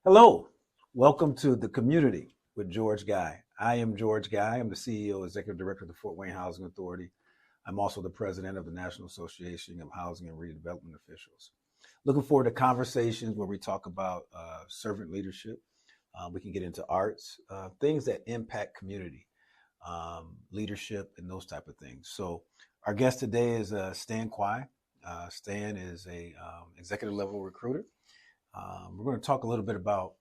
Hello, welcome to the community with George Guy. I am George Guy. I'm the CEO, Executive Director of the Fort Wayne Housing Authority. I'm also the President of the National Association of Housing and Redevelopment Officials. Looking forward to conversations where we talk about servant leadership. We can get into arts, things that impact community, leadership, and those type of things. So our guest today is Stan Quy. Stan is a executive level recruiter. We're going to talk a little bit about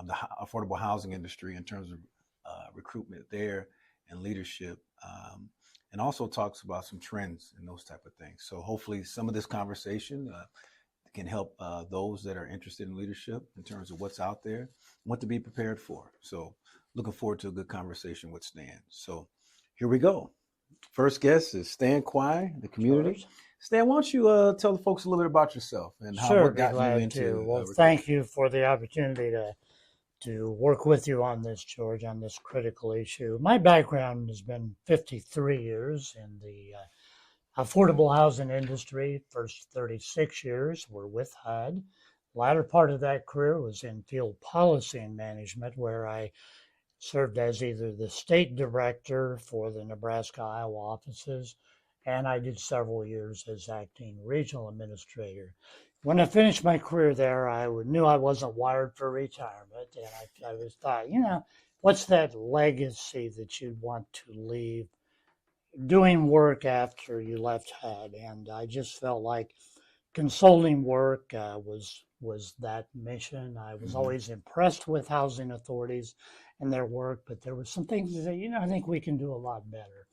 the affordable housing industry in terms of recruitment there and leadership, and also talks about some trends and those type of things. So hopefully some of this conversation can help those that are interested in leadership in terms of what's out there, what to be prepared for. So looking forward to a good conversation with Stan. So here we go. First guest is Stan Quy, the community. George. Stan, why don't you tell the folks a little bit about yourself and how what got you into Well, thank you for the opportunity to work with you on this, George, on this critical issue. My background has been 53 years in the affordable housing industry. First 36 years were with HUD. Latter part of that career was in field policy and management, where I served as either the state director for the Nebraska, Iowa offices, and I did several years as acting regional administrator. When I finished my career there, I knew I wasn't wired for retirement, and I was thought, what's that legacy that you'd want to leave doing work after you left HUD? And I just felt like consulting work was that mission. I was always impressed with housing authorities and their work, but there were some things that, I think we can do a lot better.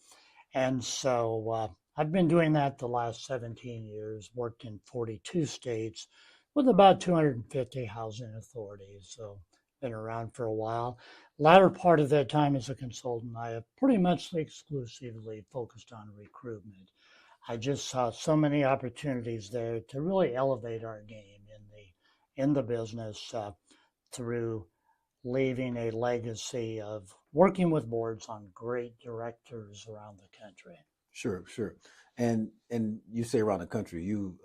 And so I've been doing that the last 17 years, worked in 42 states with about 250 housing authorities. So been around for a while. Latter part of that time as a consultant, I have pretty much exclusively focused on recruitment. I just saw so many opportunities there to really elevate our game in the business through leaving a legacy of working with boards on great directors around the country. Sure. And you say around the country, you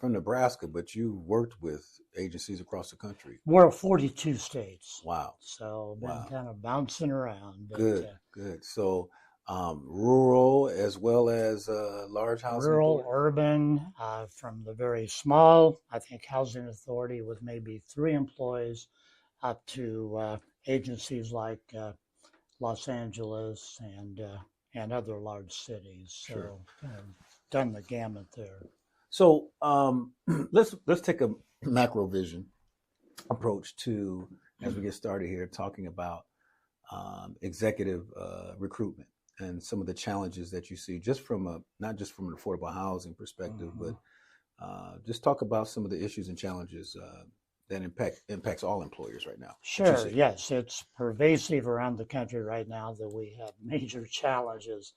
from Nebraska, but you worked with agencies across the country. We're 42 states. Wow. So been kind of bouncing around. But, good. So rural as well as large housing. Rural, urban, from the very small, I think housing authority with maybe 3 employees, up to agencies like Los Angeles and other large cities. So Sure. Done the gamut there. So let's take a macro vision approach to as we get started here, talking about executive recruitment and some of the challenges that you see, just from not just from an affordable housing perspective, but just talk about some of the issues and challenges that impacts all employers right now. Sure. Yes, it's pervasive around the country right now that we have major challenges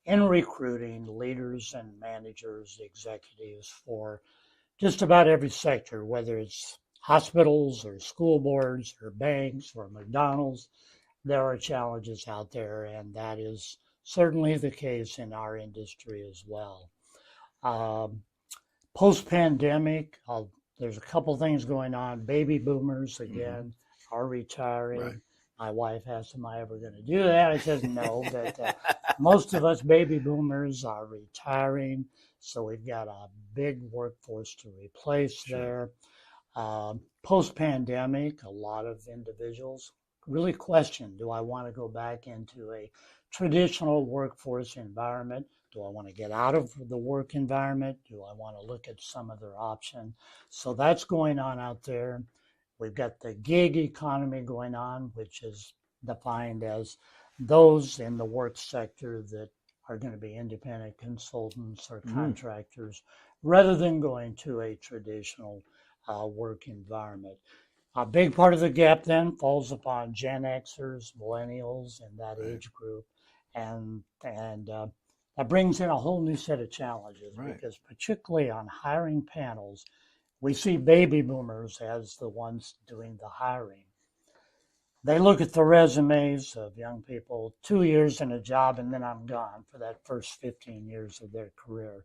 in recruiting leaders and managers, executives for just about every sector, whether it's hospitals or school boards or banks or McDonald's. There are challenges out there, and that is certainly the case in our industry as well. Post-pandemic, there's a couple things going on. Baby boomers, again, are retiring. Right. My wife asked, am I ever going to do that? I said no, but most of us baby boomers are retiring, so we've got a big workforce to replace there. Post-pandemic, a lot of individuals really question, do I want to go back into a traditional workforce environment? Do I want to get out of the work environment? Do I want to look at some other option? So that's going on out there. We've got the gig economy going on, which is defined as those in the work sector that are going to be independent consultants or contractors, rather than going to a traditional work environment. A big part of the gap then falls upon Gen Xers, millennials, and that age group, and that brings in a whole new set of challenges, because particularly on hiring panels, we see baby boomers as the ones doing the hiring. They look at the resumes of young people, 2 years in a job, and then I'm gone for that first 15 years of their career.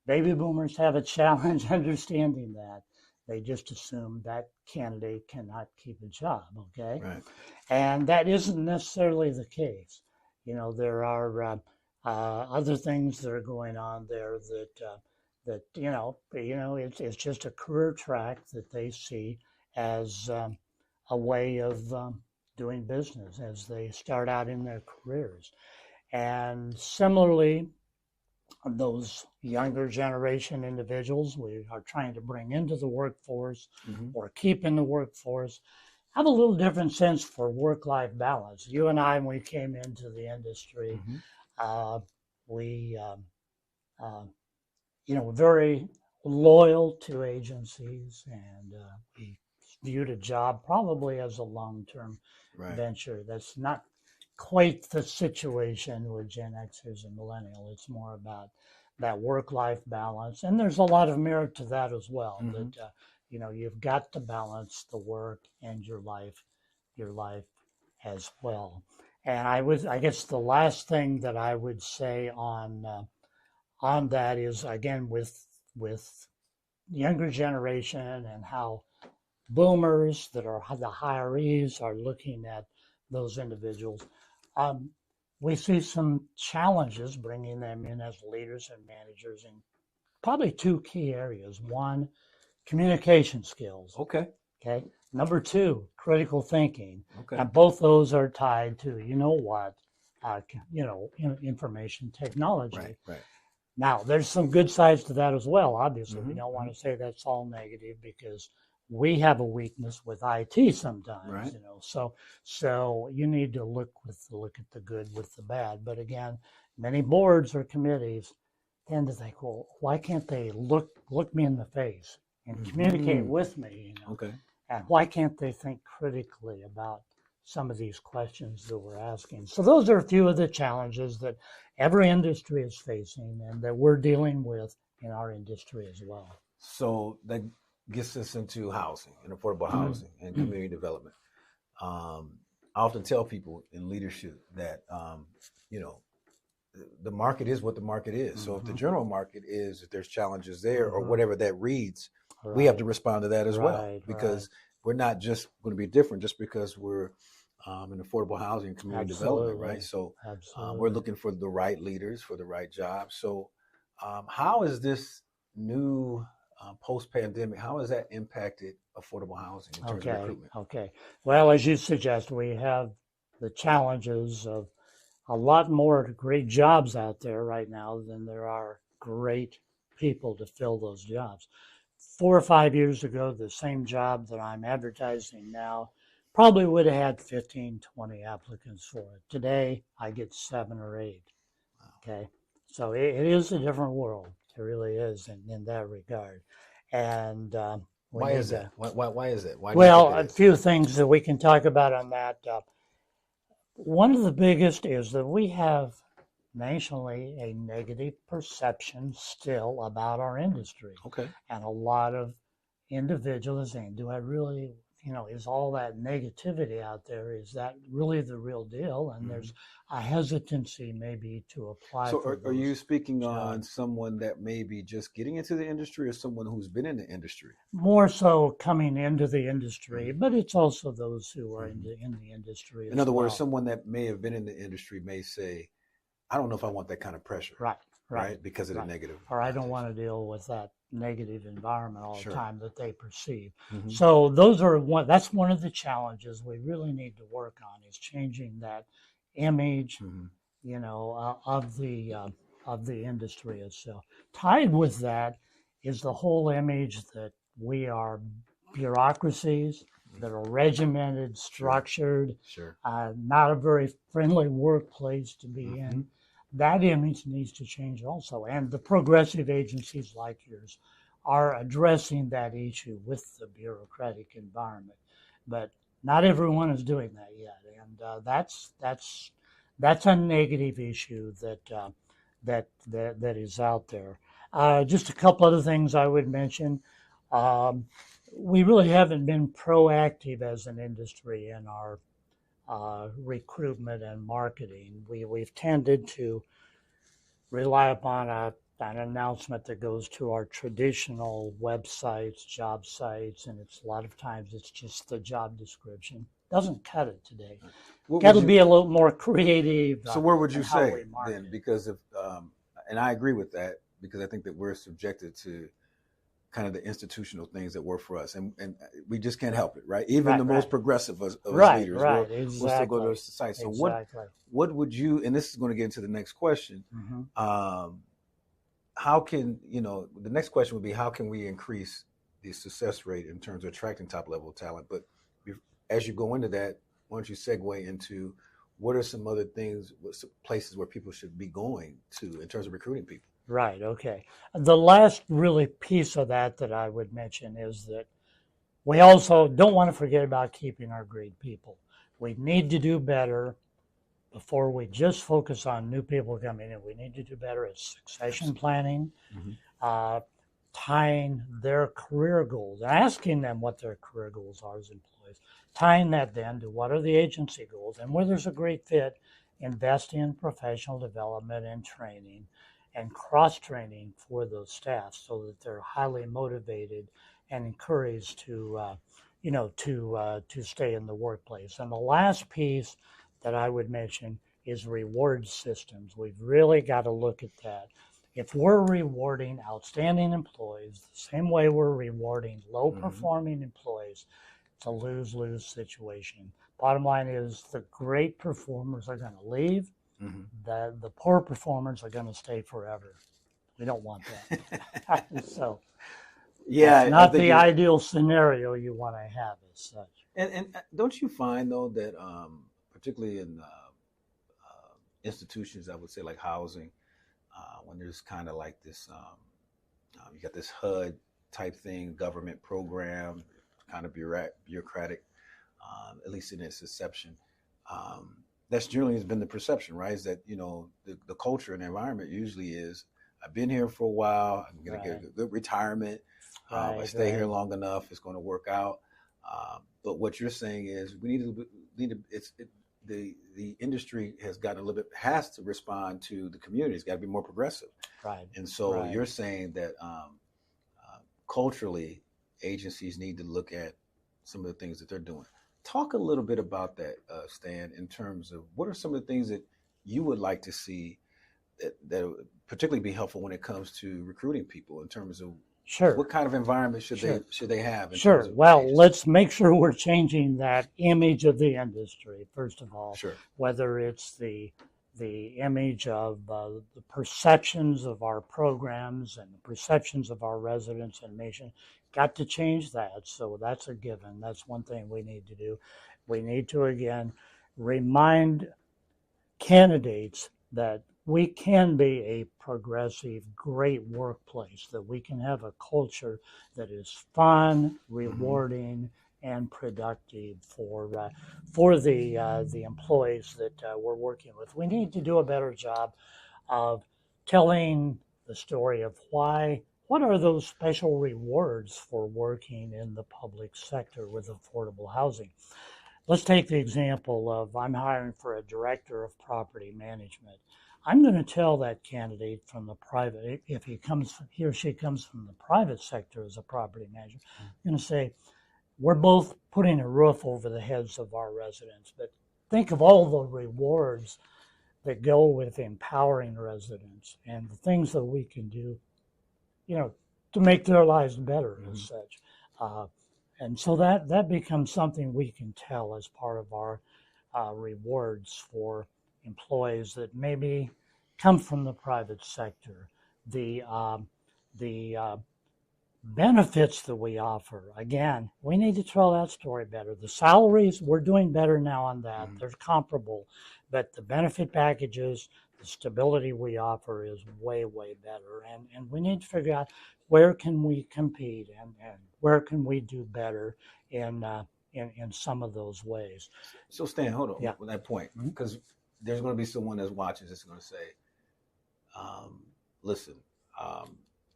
Baby boomers have a challenge understanding that. They just assume that candidate cannot keep a job, okay? Right. And that isn't necessarily the case. There are other things that are going on there that it's just a career track that they see as a way of doing business as they start out in their careers. And similarly, those younger generation individuals we are trying to bring into the workforce or keep in the workforce have a little different sense for work-life balance. You and I, when we came into the industry, we, very loyal to agencies, and we viewed a job probably as a long-term venture. That's not quite the situation with Gen Xers and Millennial. It's more about that work-life balance, and there's a lot of merit to that as well. That you've got to balance the work and your life as well. And I guess the last thing that I would say on that is, again, with younger generation and how boomers that are the hirees are looking at those individuals. We see some challenges bringing them in as leaders and managers in probably two key areas. One, communication skills. Okay. Number two, critical thinking. Okay. And both those are tied to, information technology. Right. Now, there's some good sides to that as well. Obviously, we don't want to say that's all negative, because we have a weakness with IT sometimes, So you need to look at the good with the bad. But again, many boards or committees tend to think, well, why can't they look me in the face and communicate with me? Okay. And why can't they think critically about some of these questions that we're asking? So those are a few of the challenges that every industry is facing and that we're dealing with in our industry as well. So that gets us into housing and affordable housing and community development. I often tell people in leadership that, the market is what the market is. So if the general market is, if there's challenges there or whatever that reads, we have to respond to that as well, because we're not just going to be different just because we're in affordable housing and community development, right? So we're looking for the right leaders for the right jobs. So how is this new post-pandemic, how has that impacted affordable housing in terms of recruitment? Okay. Well, as you suggest, we have the challenges of a lot more great jobs out there right now than there are great people to fill those jobs. 4 or 5 years ago, the same job that I'm advertising now probably would have had 15, 20 applicants for it. Today, I get 7 or 8. Okay. So it is a different world. It really is in that regard. And why is that? Why is that? Well, a few things that we can talk about on that. One of the biggest is that we have nationally a negative perception still about our industry. Okay. And a lot of individuals saying, do I really, is all that negativity out there, is that really the real deal? And there's a hesitancy maybe to apply. So are you speaking on someone that may be just getting into the industry or someone who's been in the industry? More so coming into the industry, but it's also those who are in the industry. In other words, someone that may have been in the industry may say, I don't know if I want that kind of pressure. Right. Because of the negative. Or I don't want to deal with that negative environment all the time that they perceive. Mm-hmm. So that's one of the challenges we really need to work on, is changing that image, of the industry itself. Tied with that is the whole image that we are bureaucracies that are regimented, structured, not a very friendly workplace to be in. That image needs to change also. And the progressive agencies like yours are addressing that issue with the bureaucratic environment. But not everyone is doing that yet. And that's a negative issue that is out there. Just a couple other things I would mention. We really haven't been proactive as an industry in our recruitment and marketing. We've tended to rely upon a an announcement that goes to our traditional websites, job sites, and it's a lot of times it's just the job description. Doesn't cut it today. Got to be a little more creative. So where would you say then? Because if, and I agree with that, because I think that we're subjected to kind of the institutional things that work for us, and we just can't help it, right? Even the most progressive of leaders, we'll still go to the site. So what would you? And this is going to get into the next question. How can the next question would be, how can we increase the success rate in terms of attracting top level talent? But as you go into that, why don't you segue into what are some other things, places where people should be going to in terms of recruiting people? Right. Okay. The last really piece of that I would mention is that we also don't want to forget about keeping our great people. We need to do better before we just focus on new people coming in. We need to do better at succession planning, tying their career goals, asking them what their career goals are as employees, tying that then to what are the agency goals, and where there's a great fit, investing in professional development and training and cross-training for those staff so that they're highly motivated and encouraged to stay in the workplace. And the last piece that I would mention is reward systems. We've really got to look at that. If we're rewarding outstanding employees the same way we're rewarding low-performing employees, it's a lose-lose situation. Bottom line is the great performers are going to leave. The poor performers are going to stay forever. We don't want that. So, it's not the ideal scenario you want to have as such. And don't you find though that particularly in institutions, I would say like housing, when there's kind of like this, you got this HUD type thing, government program, kind of bureaucratic, at least in its inception. That's generally has been the perception, right? Is that, the culture and the environment usually is, I've been here for a while, I'm going to get a good retirement. I stay here long enough, it's going to work out. But what you're saying is the industry has to respond to the community. It's got to be more progressive. Right. And so you're saying that culturally, agencies need to look at some of the things that they're doing. Talk a little bit about that, Stan, in terms of what are some of the things that you would like to see that would particularly be helpful when it comes to recruiting people in terms of what kind of environment should they have? Well, let's make sure we're changing that image of the industry, first of all. Whether it's the image of the perceptions of our programs and the perceptions of our residents and nation. Got to change that. So that's a given. That's one thing we need to do. We need to, again, remind candidates that we can be a progressive, great workplace, that we can have a culture that is fun, rewarding, and productive for the employees that we're working with. We need to do a better job of telling the story of what are those special rewards for working in the public sector with affordable housing. Let's take the example of I'm hiring for a director of property management. I'm going to tell that candidate from the private, if he or she comes from the private sector as a property manager, I'm going to say, we're both putting a roof over the heads of our residents, but think of all the rewards that go with empowering residents and the things that we can do, to make their lives better as such. And so that becomes something we can tell as part of our rewards for employees that maybe come from the private sector. The benefits that we offer, again, we need to tell that story better. The salaries, we're doing better now on that. They're comparable, but the benefit packages, the stability we offer is way, way better. And we need to figure out where can we compete and where can we do better in some of those ways. So Stan, hold on with that point, because there's going to be someone that's watching that's going to say, listen,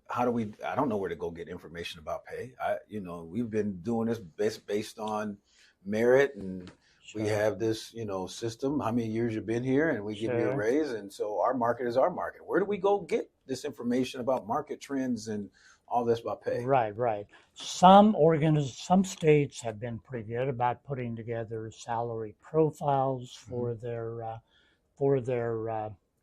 how do we, I don't know where to go get information about pay. We've been doing this based on merit, and we have this, system, how many years you've been here, and we give you a raise. And so our market is our market. Where do we go get this information about market trends and all this about pay? Right, right. Some states have been pretty good about putting together salary profiles for their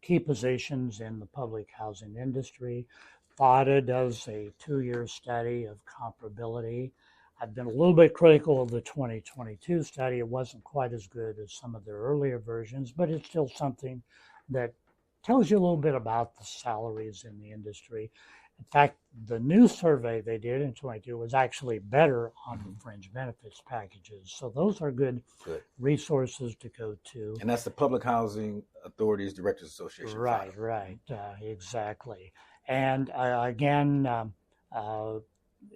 key positions in the public housing industry. FADA does a 2-year study of comparability. I've been a little bit critical of the 2022 study. It wasn't quite as good as some of their earlier versions, but it's still something that tells you a little bit about the salaries in the industry. In fact, the new survey they did in 22 was actually better on the fringe benefits packages. So those are good resources to go to. And that's the Public Housing Authorities Directors Association. Right, FADA. right, exactly. And again,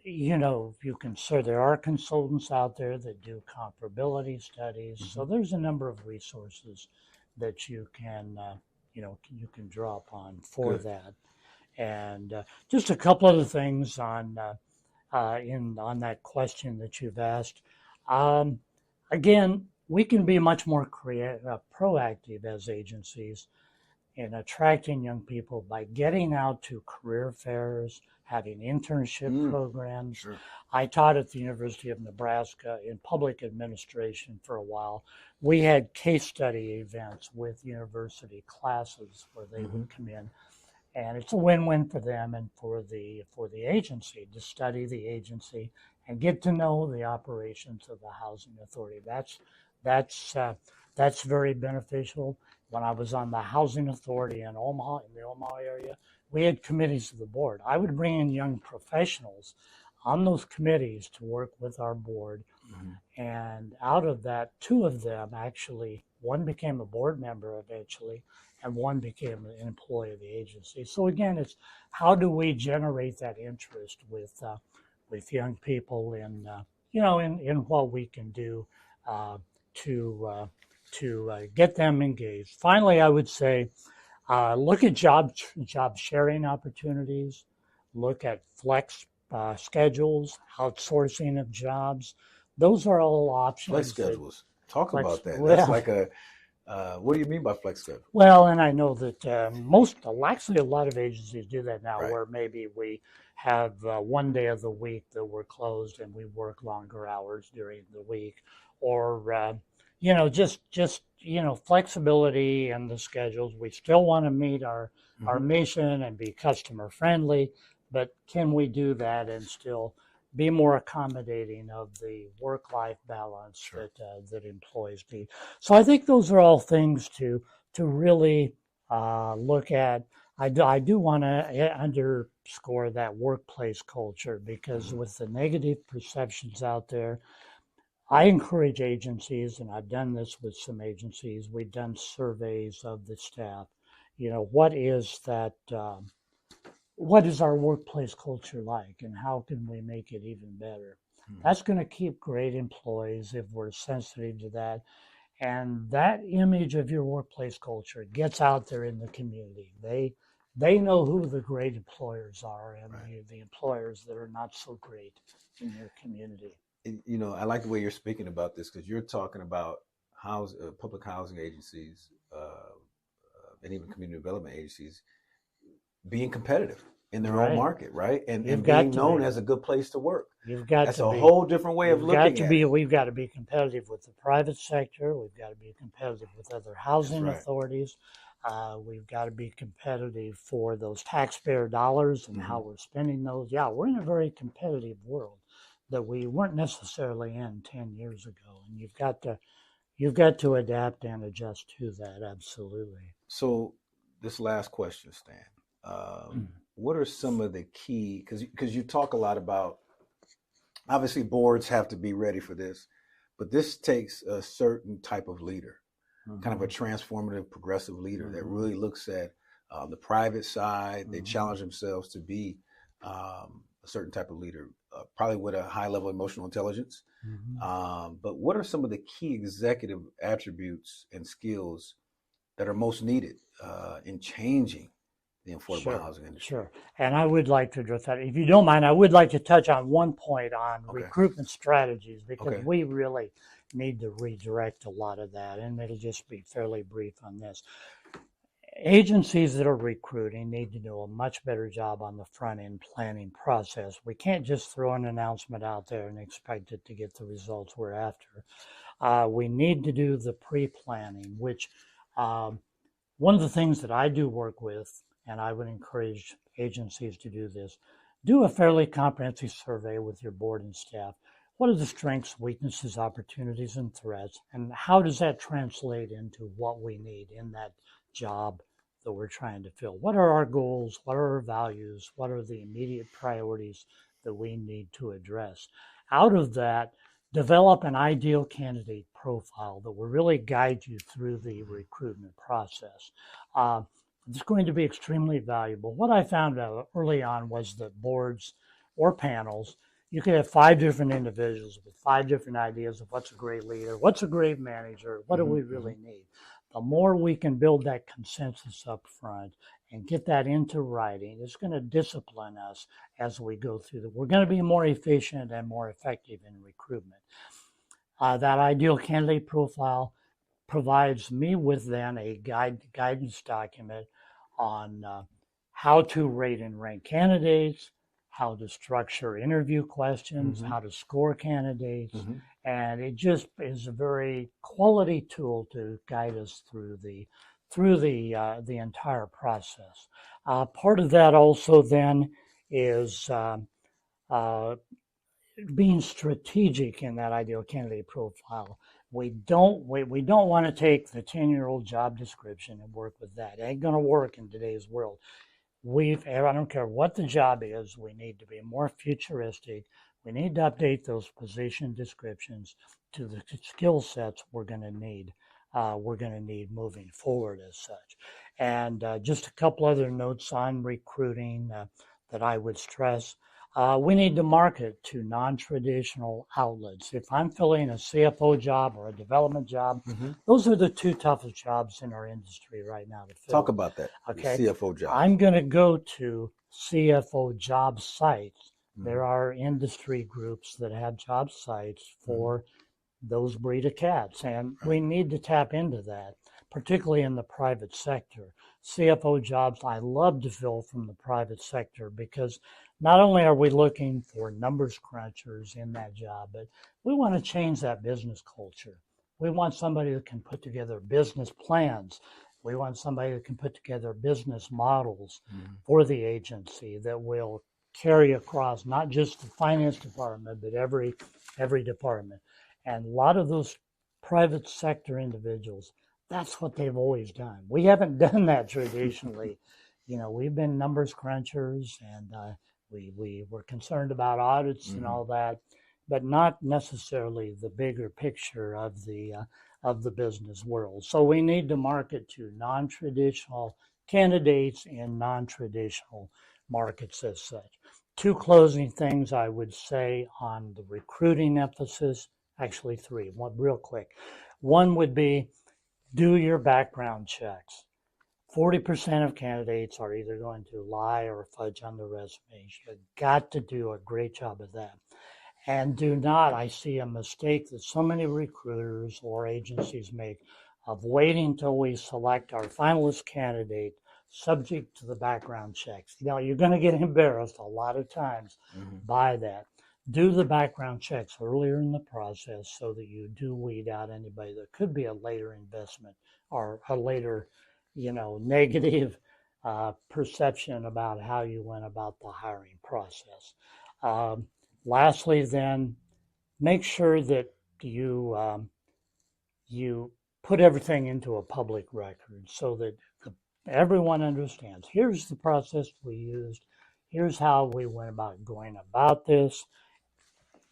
you know, you can say there are consultants out there that do comparability studies. So there's a number of resources that you can, you know, you can draw upon for that. And just a couple other things on that question that you've asked. Again, we can be much more proactive as agencies in attracting young people by getting out to career fairs, having internship programs. Sure. I taught at the University of Nebraska in public administration for a while. We had case study events with university classes where they would come in. And it's a win-win for them and for the agency to study the agency and get to know the operations of the housing authority. That's very beneficial. When I was on the housing authority in Omaha, in the Omaha area, we had committees of the board. I would bring in young professionals on those committees to work with our board. And out of that, 2 of them actually, one became a board member eventually, and one became an employee of the agency. So again, it's how do we generate that interest with young people in you know in what we can do to get them engaged. Finally, I would say look at job sharing opportunities, look at flex schedules, outsourcing of jobs. Those are all options. Flex schedules. Talk about that. That's like a what do you mean by flex schedule? Well, and I know that actually a lot of agencies do that now, where maybe we have 1 day of the week that we're closed and we work longer hours during the week, or you know, just you know, flexibility in the schedules. We still want to meet our mission and be customer friendly, but can we do that and still be more accommodating of the work-life balance that employees need? So I think those are all things to really look at. I do want to underscore that workplace culture, because with the negative perceptions out there, I encourage agencies, and I've done this with some agencies, we've done surveys of the staff. You know, what is that? What is our workplace culture like, and how can we make it even better? That's going to keep great employees if we're sensitive to that. And that image of your workplace culture gets out there in the community. They know who the great employers are and the employers that are not so great in your community. You know, I like the way you're speaking about this, because you're talking about public housing agencies and even community development agencies being competitive in their own market, right? And being known as a good place to work. That's a whole different way of looking at it. We've got to be competitive with the private sector. We've got to be competitive with other housing authorities. We've got to be competitive for those taxpayer dollars and how we're spending those. Yeah, we're in a very competitive world that we weren't necessarily in 10 years ago. And you've got to adapt and adjust to that, absolutely. So this last question, Stan. What are some of the key, because you talk a lot about, obviously boards have to be ready for this, but this takes a certain type of leader, kind of a transformative, progressive leader that really looks at the private side. They challenge themselves to be a certain type of leader, probably with a high level of emotional intelligence. But what are some of the key executive attributes and skills that are most needed in changing the affordable housing industry? Sure. And I would like to address that. If you don't mind, I would like to touch on one point on recruitment strategies, because we really need to redirect a lot of that, and it'll just be fairly brief on this. agencies that are recruiting need to do a much better job on the front end planning process. We can't just throw an announcement out there and expect it to get the results we're after. We need to do the pre-planning, which one of the things that I do work with, and I would encourage agencies to do this, do a fairly comprehensive survey with your board and staff. What are the strengths, weaknesses, opportunities, and threats, and how does that translate into what we need in that job that we're trying to fill? What are our goals? What are our values? What are the immediate priorities that we need to address? Out of that, develop an ideal candidate profile that will really guide you through the recruitment process. It's going to be extremely valuable. What I found out early on was that boards or panels, you could have 5 different individuals with 5 different ideas of what's a great leader, what's a great manager, what do we really need. The more we can build that consensus up front and get that into writing, it's going to discipline us as we go through we're going to be more efficient and more effective in recruitment. That ideal candidate profile provides me with then a guidance document on how to rate and rank candidates, how to structure interview questions, how to score candidates, and it just is a very quality tool to guide us through the entire process. Part of that also then is being strategic in that ideal candidate profile. We don't want to take the 10-year-old job description and work with that. It ain't going to work in today's world. I don't care what the job is, we need to be more futuristic. We need to update those position descriptions to the skill sets we're going to need. Moving forward as such. And just a couple other notes on recruiting that I would stress. We need to market to non-traditional outlets. If I'm filling a CFO job or a development job, those are the 2 toughest jobs in our industry right now to fill. Talk about that. Okay. CFO job. I'm going to go to CFO job sites. There are industry groups that have job sites for those breed of cats, and we need to tap into that, particularly in the private sector. CFO jobs I love to fill from the private sector because not only are we looking for numbers crunchers in that job, but we want to change that business culture. We want somebody that can put together business plans. We want somebody that can put together business models for the agency that will carry across not just the finance department, but every department. And a lot of those private sector individuals, that's what they've always done. We haven't done that traditionally. We've been numbers crunchers, and we were concerned about audits and all that, but not necessarily the bigger picture of the business world. So we need to market to non-traditional candidates in non-traditional markets as such. 2 closing things I would say on the recruiting emphasis. Actually 3, one real quick. One would be do your background checks. 40% of candidates are either going to lie or fudge on the resumes. You've got to do a great job of that. And do not, I see a mistake that so many recruiters or agencies make of waiting till we select our finalist candidate subject to the background checks. You're going to get embarrassed a lot of times by that. Do the background checks earlier in the process so that you do weed out anybody that could be a later investment or a later, negative perception about how you went about the hiring process. Lastly, then, make sure that you put everything into a public record so that everyone understands. Here's the process we used. Here's how we went about going about this.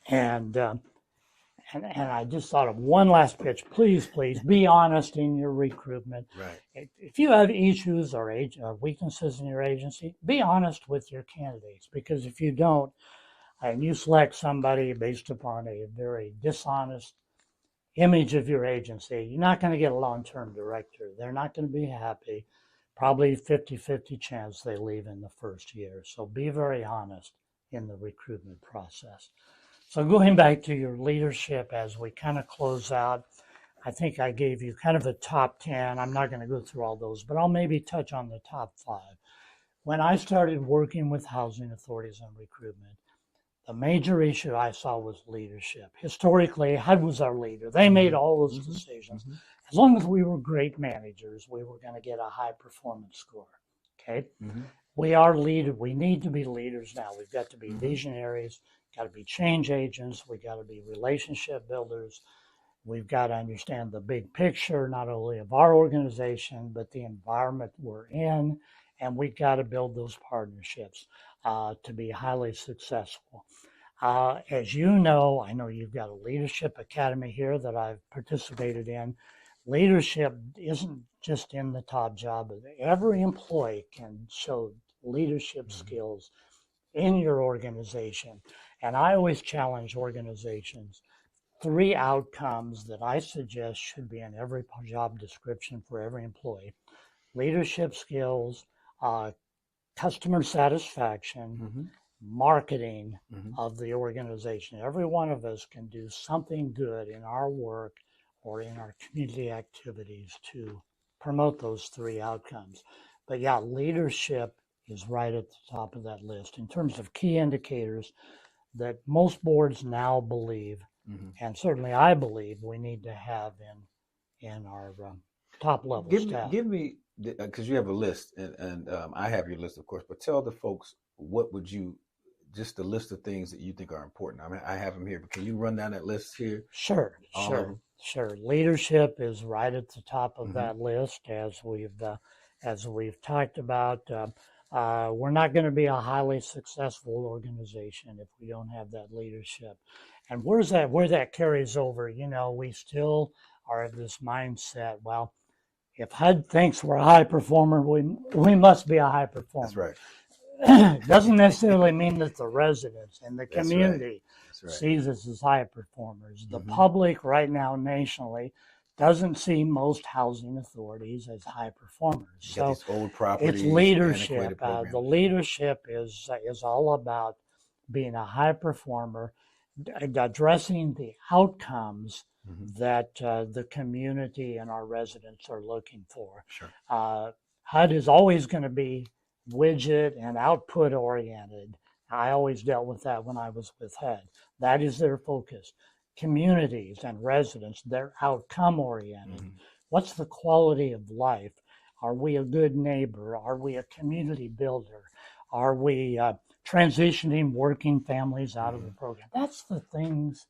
And I just thought of one last pitch. Please be honest in your recruitment. Right. If you have issues or weaknesses in your agency, be honest with your candidates, because if you don't, and you select somebody based upon a very dishonest image of your agency, you're not going to get a long-term director. They're not going to be happy. Probably 50-50 chance they leave in the first year. So be very honest in the recruitment process. So going back to your leadership as we kind of close out, I think I gave you kind of a top 10. I'm not going to go through all those, but I'll maybe touch on the top 5. When I started working with housing authorities on recruitment, the major issue I saw was leadership. Historically, HUD was our leader. They made all those decisions. As long as we were great managers, we were going to get a high performance score. Okay. We are leaders. We need to be leaders now. We've got to be visionaries, got to be change agents. We got to be relationship builders. We've got to understand the big picture, not only of our organization, but the environment we're in. And we've got to build those partnerships to be highly successful. As you know, I know you've got a leadership academy here that I've participated in. Leadership isn't just in the top job. Every employee can show leadership skills in your organization. And I always challenge organizations. 3 outcomes that I suggest should be in every job description for every employee: leadership skills, customer satisfaction, marketing of the organization. Every one of us can do something good in our work or in our community activities to promote those 3 outcomes. But yeah, leadership is right at the top of that list in terms of key indicators that most boards now believe, and certainly I believe, we need to have in our top level staff. Give me, because you have a list, and I have your list, of course, but tell the folks, what would you, just the list of things that you think are important. I mean, I have them here, but can you run down that list here? Sure. Leadership is right at the top of that list, as we've talked about. We're not going to be a highly successful organization if we don't have that leadership. And where that carries over, we still are of this mindset, well, if HUD thinks we're a high performer, we must be a high performer. That's right. Doesn't necessarily mean that the residents and the community sees us as high performers. The public right now nationally doesn't see most housing authorities as high performers. So old properties, it's leadership. The leadership is all about being a high performer, addressing the outcomes that the community and our residents are looking for. HUD is always going to be widget and output oriented. I always dealt with that when I was with HUD. That is their focus. Communities and residents, they're outcome oriented. What's the quality of life? Are we a good neighbor? Are we a community builder? Are we transitioning working families out of the program? That's the things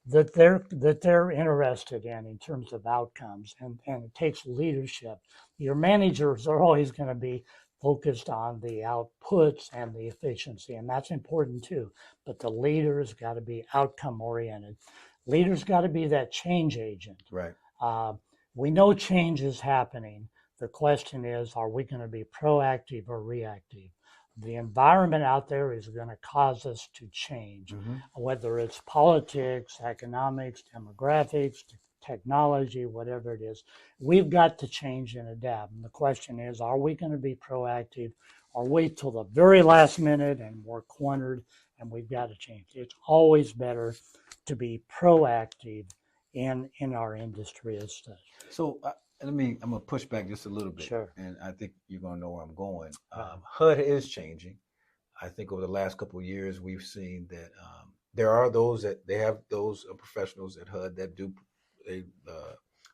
that they're interested in terms of outcomes, and it takes leadership. Your managers are always going to be focused on the outputs and the efficiency, and that's important too. But the leaders got to be outcome oriented. Leaders got to be that change agent. Right. We know change is happening. The question is, are we going to be proactive or reactive? The environment out there is going to cause us to change, whether it's politics, economics, demographics, technology, whatever it is. We've got to change and adapt. And the question is, are we going to be proactive or wait till the very last minute and we're cornered and we've got to change? It's always better to be proactive in our industry as such. So I'm going to push back just a little bit. Sure. And I think you're going to know where I'm going. HUD is changing. I think over the last couple of years, we've seen that there are those that they have those professionals at HUD that do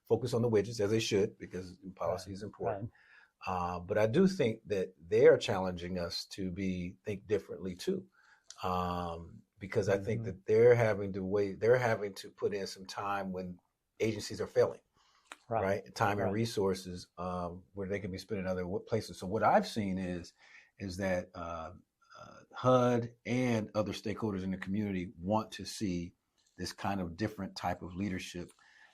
focus on the widgets, as they should, because policy is important. But I do think that they're challenging us to think differently too, because I think that they're having to put in some time when agencies are failing. Right. Time and resources where they can be spent in other places. So what I've seen is that HUD and other stakeholders in the community want to see this kind of different type of leadership,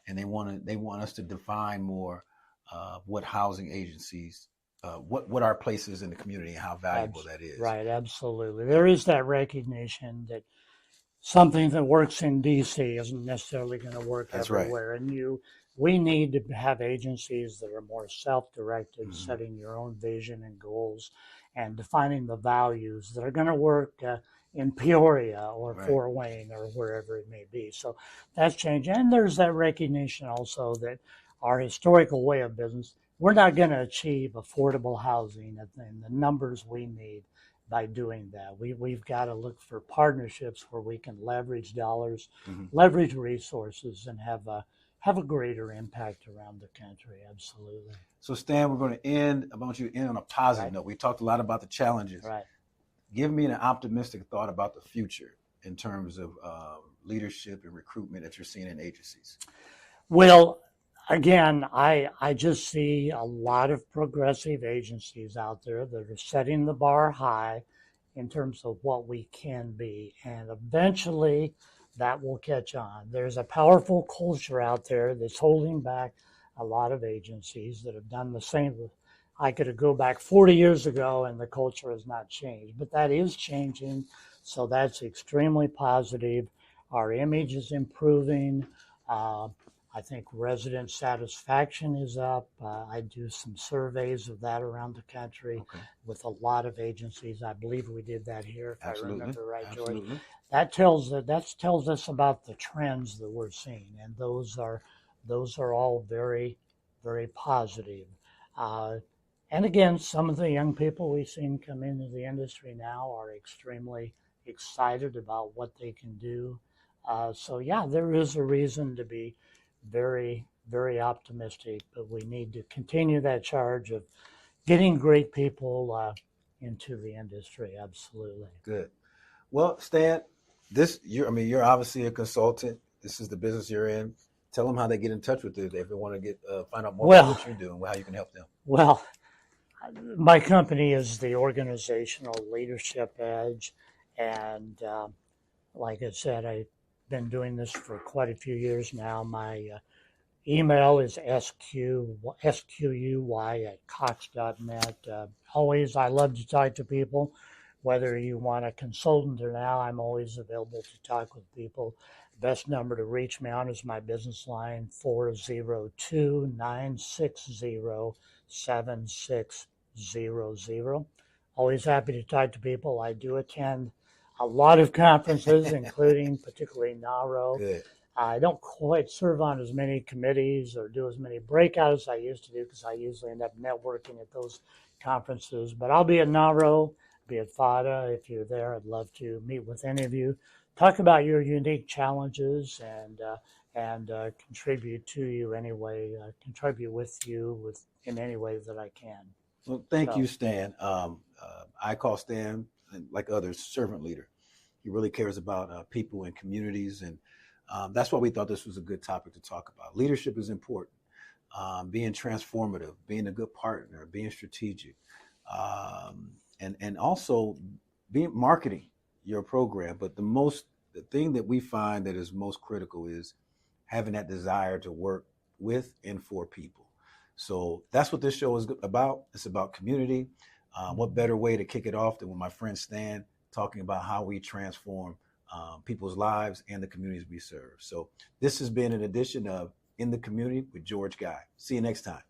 and they want us to define more what housing agencies, what our place is in the community and how valuable that is. Right, absolutely. There is that recognition that something that works in DC isn't necessarily going to work everywhere, and we need to have agencies that are more self-directed, setting your own vision and goals, and defining the values that are going to work in Peoria or Right. Fort Wayne or wherever it may be. So that's changed. And there's that recognition also that our historical way of business, we're not going to achieve affordable housing in the numbers we need by doing that. We've got to look for partnerships where we can leverage dollars, leverage resources, and have a greater impact around the country. Absolutely. So Stan, we're going to end. I want you to end on a positive note. We talked a lot about the challenges. Right. Give me an optimistic thought about the future in terms of leadership and recruitment that you're seeing in agencies. Well, again, I just see a lot of progressive agencies out there that are setting the bar high in terms of what we can be. And eventually that will catch on. There's a powerful culture out there that's holding back a lot of agencies that have done the same. I could go back 40 years ago and the culture has not changed, but that is changing. So that's extremely positive. Our image is improving. I think resident satisfaction is up. I do some surveys of that around the country with a lot of agencies. I believe we did that here, if I remember right, George. That tells us about the trends that we're seeing, and those are all very, very positive. And again, some of the young people we've seen come into the industry now are extremely excited about what they can do. So yeah, there is a reason to be very, very optimistic, but we need to continue that charge of getting great people into the industry. Absolutely. Good. Well, Stan, you're obviously a consultant. This is the business you're in. Tell them how they get in touch with you if they want to find out more about what you're doing, how you can help them. Well, my company is the Organizational Leadership Edge, and like I said, I've been doing this for quite a few years now. My email is squuy@cox.net. Always, I love to talk to people. Whether you want a consultant or now, I'm always available to talk with people. Best number to reach me on is my business line, 402-960-7600. Always happy to talk to people. I do attend a lot of conferences, including particularly NAHRO. Good. I don't quite serve on as many committees or do as many breakouts as I used to do because I usually end up networking at those conferences. But I'll be at NAHRO, be at FADA. If you're there, I'd love to meet with any of you, talk about your unique challenges, and contribute to you anyway, contribute with you in any way that I can. Well, thank you, Stan. I call Stan, like others, servant leader. He really cares about people and communities, and that's why we thought this was a good topic to talk about. Leadership is important. Being transformative, being a good partner, being strategic, and also being marketing your program. But the thing that we find that is most critical is having that desire to work with and for people. So that's what this show is about. It's about community. What better way to kick it off than with my friend Stan talking about how we transform people's lives and the communities we serve. So this has been an edition of In the Community with George Guy. See you next time.